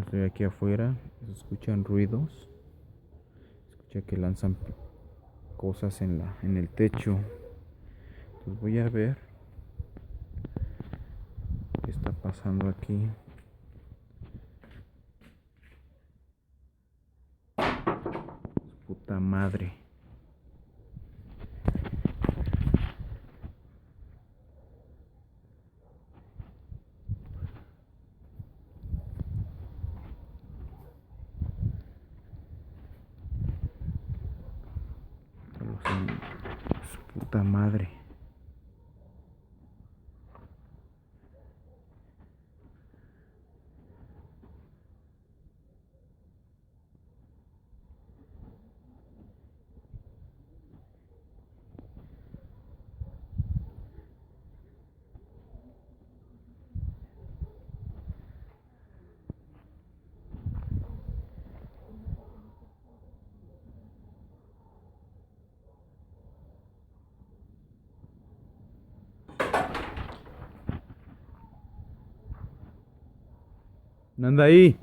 Estoy aquí afuera, se escuchan ruidos, escucha que lanzan cosas en el techo. Entonces voy a ver qué está pasando aquí. Puta madre. Su puta madre. Anda ahí.